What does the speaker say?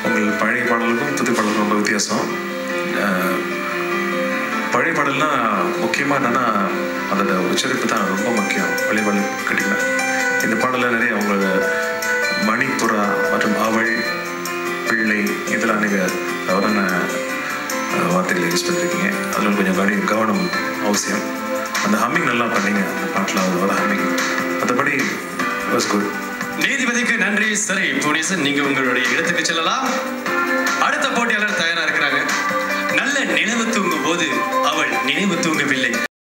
உங்கள் பழைய பாடலுக்கும் புது பாடலுக்கும் ரொம்ப வித்தியாசம். பழைய பாடல்னா முக்கியமாக என்னென்னா அதோட உச்சரிப்பு தான் ரொம்ப முக்கியம். பழைய பாடல் கேட்டிங்கன்னா இந்த பாடலில் நிறைய அவங்களோட மணிப்புறா மற்றும் அவள் பிள்ளை இதெல்லாம் நீங்கள் தவறான வார்த்தைகளை யூஸ் பண்ணிருக்கீங்க. அதில் கொஞ்சம் கவனம் அவசியம். அந்த ஹம்மிங் நல்லா பண்ணீங்க அந்த பாட்டில், அதோட ஹம்மிங் மற்றபடி வாஸ் குட். நீதிபதிக்கு நன்றி. சரி புனிசன், நீங்க உங்களுடைய இடத்துக்கு செல்லலாம். அடுத்த போட்டியாளர் தயாரா இருக்கிறாங்க. நல்ல நினைவு தூங்கும் போது அவள் நினைவு தூங்க